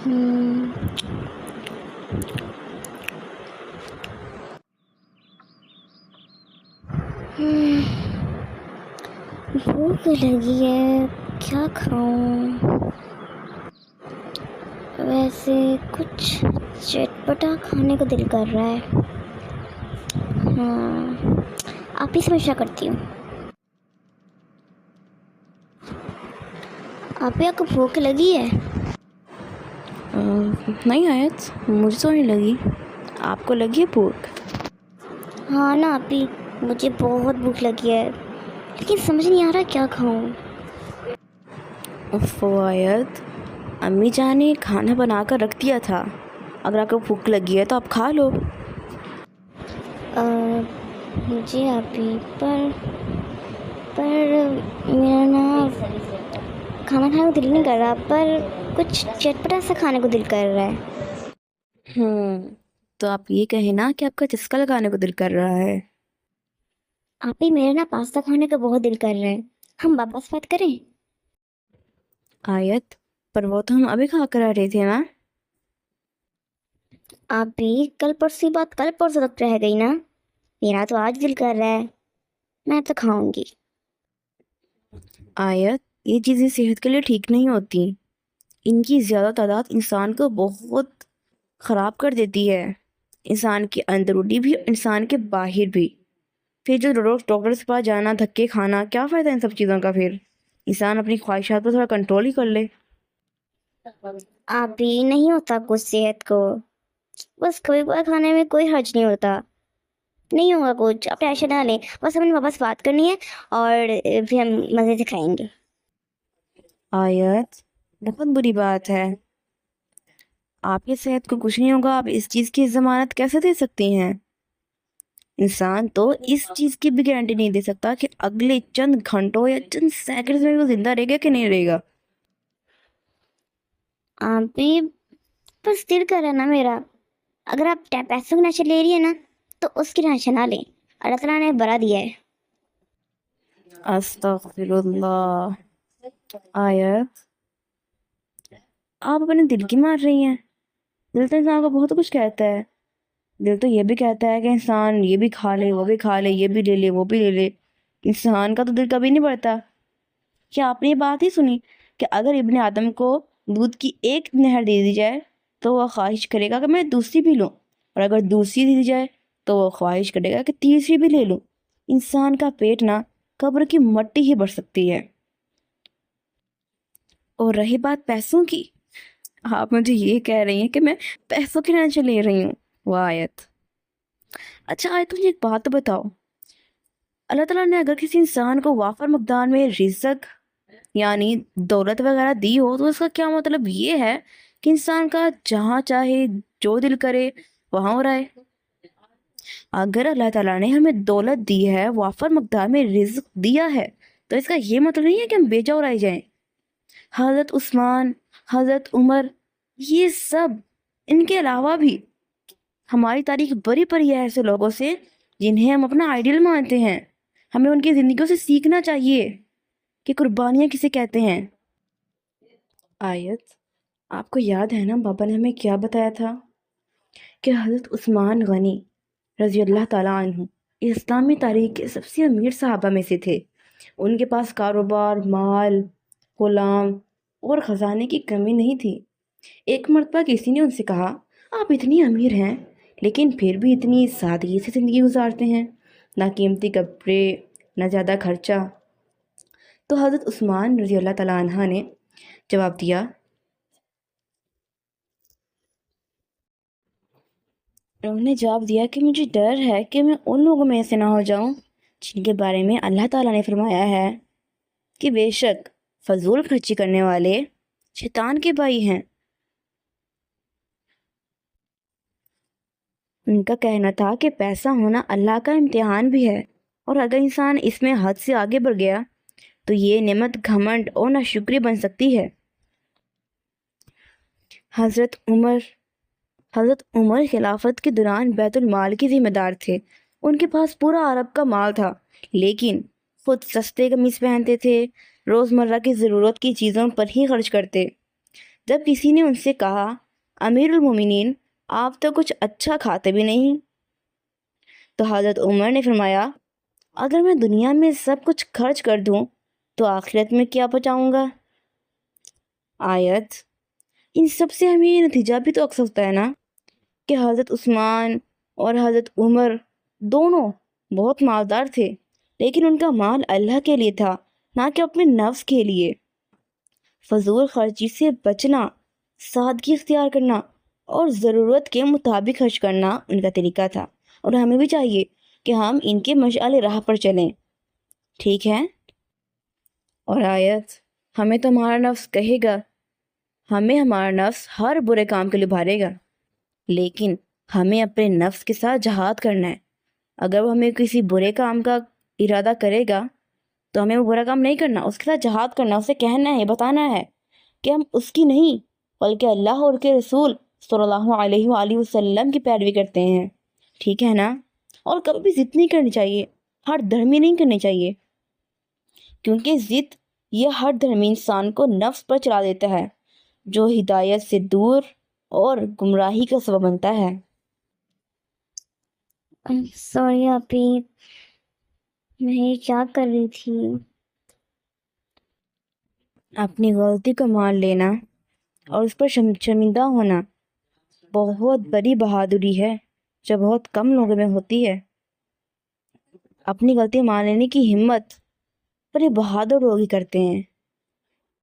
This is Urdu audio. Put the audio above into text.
ہم، بھوک لگی ہے، کیا کھاؤں؟ ویسے کچھ چٹپٹا کھانے کو دل کر رہا ہے۔ ہاں، آپ ہی سے مشورہ کرتی ہوں۔ آپ ہی کو بھوک لگی ہے؟ نہیں آیت، مجھے تو نہیں لگی، آپ کو لگی ہے بھوک؟ ہاں نا آپ ہی، مجھے بہت بھوک لگی ہے، لیکن سمجھ نہیں آ رہا کیا کھاؤں۔ آیت، امی جان نے کھانا بنا کر رکھ دیا تھا، اگر آپ کو بھوک لگی ہے تو آپ کھا لو۔ جی آپ ہی، پر میرا نا کھانا کھانے کو دل نہیں کر رہا، پر کچھ چٹپٹا سا کھانے کو دل کر رہا ہے۔ تو آپ یہ کہیں نا کہ آپ کا چسکا لگانے کو دل کر رہا ہے۔ آپ ہی، میرا نا پاستا کھانے کا بہت دل کر رہا ہے، ہم واپس بات کریں؟ آیت، پر وہ تو ہم ابھی کھا کر آ رہے تھے نا۔ آپ بھی کل پرسوں بات کل پرسوں تک رہ گئی نا، میرا تو آج دل کر رہا ہے، میں تو کھاؤں گی۔ آیت، یہ چیزیں صحت کے لیے ٹھیک نہیں ہوتی، ان کی زیادہ تعداد انسان کو بہت خراب کر دیتی ہے، انسان کی اندرونی بھی انسان کے باہر بھی۔ پھر جو روز ڈاکٹر کے پاس جانا، دھکے کھانا، کیا فائدہ ان سب چیزوں کا؟ پھر انسان اپنی خواہشات پر تھوڑا کنٹرول ہی کر لے۔ آپ بھی نہیں ہوتا کچھ صحت کو، بس کبھی کبھار کھانے میں کوئی حرج نہیں ہوتا، نہیں ہوگا کچھ، آپ ٹینشن نہ لیں، بس ہمیں واپس بات کرنی ہے اور پھر ہم مزے سے کھائیں گے۔ آیت، بہت بری بات ہے، آپ کی صحت کو کچھ نہیں ہوگا، آپ اس چیز کی ضمانت کیسے دے سکتی ہیں؟ انسان تو اس چیز کی بھی گارنٹی نہیں دے سکتا کہ اگلے چند گھنٹوں یا چند سیکنڈز میں وہ زندہ رہے گا کہ نہیں رہے گا۔ آپ بھی بس دل کر ہے نا میرا، اگر آپ پیسوں کی ٹینشن لے رہی ہے نا تو اس کی ٹینشن نہ لیں، اللہ تعالیٰ نے بڑا دیا ہے۔ استغفر اللہ۔ آیت، آپ اپنے دل کی مار رہی ہیں، دل تو انسان کو بہت کچھ کہتا ہے، دل تو یہ بھی کہتا ہے کہ انسان یہ بھی کھا لے، وہ بھی کھا لے، یہ بھی لے لے، وہ بھی لے لے، انسان کا تو دل کبھی نہیں بڑھتا۔ کیا آپ نے یہ بات ہی سنی کہ اگر ابن آدم کو دودھ کی ایک نہر دے دی جائے تو وہ خواہش کرے گا کہ میں دوسری بھی لوں، اور اگر دوسری دے دی جائے تو وہ خواہش کرے گا کہ تیسری بھی لے لوں۔ انسان کا پیٹ نہ قبر کی مٹی ہی بھر سکتی ہے۔ اور رہی بات پیسوں کی، آپ مجھے یہ کہہ رہی ہیں کہ میں پیسوں کی ٹینشن لے رہی ہوں؟ وہ آیت، اچھا آیت، مجھے ایک بات بتاؤ، اللہ تعالیٰ نے اگر کسی انسان کو وافر مقدار میں رزق یعنی دولت وغیرہ دی ہو تو اس کا کیا مطلب یہ ہے کہ انسان کا جہاں چاہے جو دل کرے وہاں ہو رہا ہے؟ اگر اللہ تعالیٰ نے ہمیں دولت دی ہے، وافر مقدار میں رزق دیا ہے، تو اس کا یہ مطلب نہیں ہے کہ ہم بے جا اڑائے جائیں۔ حضرت عثمان، حضرت عمر، یہ سب، ان کے علاوہ بھی ہماری تاریخ بری پڑی ہے ایسے لوگوں سے جنہیں ہم اپنا آئیڈیل مانتے ہیں، ہمیں ان کی زندگیوں سے سیکھنا چاہیے کہ قربانیاں کسے کہتے ہیں۔ آیت، آپ کو یاد ہے نا بابا نے ہمیں کیا بتایا تھا کہ حضرت عثمان غنی رضی اللہ تعالیٰ عنہ اسلامی تاریخ کے سب سے امیر صحابہ میں سے تھے، ان کے پاس کاروبار، مال، غلام اور خزانے کی کمی نہیں تھی۔ ایک مرتبہ کسی نے ان سے کہا، آپ اتنی امیر ہیں لیکن پھر بھی اتنی سادگی سے زندگی گزارتے ہیں، نہ قیمتی کپڑے، نہ زیادہ خرچہ۔ تو حضرت عثمان رضی اللہ تعالیٰ عنہ نے جواب دیا، انہوں نے جواب دیا کہ مجھے ڈر ہے کہ میں ان لوگوں میں سے نہ ہو جاؤں جن کے بارے میں اللہ تعالیٰ نے فرمایا ہے کہ بے شک فضول خرچی کرنے والے شیطان کے بھائی ہیں۔ ان کا کہنا تھا کہ پیسہ ہونا اللہ کا امتحان بھی ہے، اور اگر انسان اس میں حد سے آگے بڑھ گیا تو یہ نعمت گھمنڈ اور ناشکری بن سکتی ہے۔ حضرت عمر خلافت کے دوران بیت المال کے ذمہ دار تھے، ان کے پاس پورا عرب کا مال تھا، لیکن خود سستے قمیص پہنتے تھے، روزمرہ کی ضرورت کی چیزوں پر ہی خرچ کرتے۔ جب کسی نے ان سے کہا امیر المومنین آپ تو کچھ اچھا کھاتے بھی نہیں، تو حضرت عمر نے فرمایا اگر میں دنیا میں سب کچھ خرچ کر دوں تو آخرت میں کیا بچاؤں گا؟ آیت ان سب سے ہمیں یہ نتیجہ بھی تو اکثر ہوتا ہے نا کہ حضرت عثمان اور حضرت عمر دونوں بہت مالدار تھے، لیکن ان کا مال اللہ کے لیے تھا، نہ کہ اپنے نفس کے لیے۔ فضول خرچی سے بچنا، سادگی اختیار کرنا اور ضرورت کے مطابق خرچ کرنا ان کا طریقہ تھا، اور ہمیں بھی چاہیے کہ ہم ان کے مشعل راہ پر چلیں، ٹھیک ہے؟ اور آیت ہمیں تو ہمارا نفس کہے گا، ہمیں ہمارا نفس ہر برے کام کے لیے ابھارے گا، لیکن ہمیں اپنے نفس کے ساتھ جہاد کرنا ہے۔ اگر وہ ہمیں کسی برے کام کا ارادہ کرے گا تو ہمیں وہ برا کام نہیں کرنا، اس کے ساتھ جہاد کرنا، اسے کہنا ہے، بتانا ہے کہ ہم اس کی نہیں بلکہ اللہ اور کے رسول صلی اللہ علیہ وآلہ وسلم کی پیروی کرتے ہیں، ٹھیک ہے نا؟ اور کبھی بھی ضد نہیں کرنی چاہیے، ہر دھرمی نہیں کرنی چاہیے، کیونکہ ضد یہ ہر دھرمی انسان کو نفس پر چلا دیتا ہے، جو ہدایت سے دور اور گمراہی کا سبب بنتا ہے۔ سوری آپی، میں یہ کیا کر رہی تھی؟ اپنی غلطی کو مان لینا اور اس پر شرمندہ ہونا بہت بڑی بہادری ہے جو بہت کم لوگوں میں ہوتی ہے۔ اپنی غلطی مان لینے کی ہمت بڑے بہادر لوگ ہی کرتے ہیں۔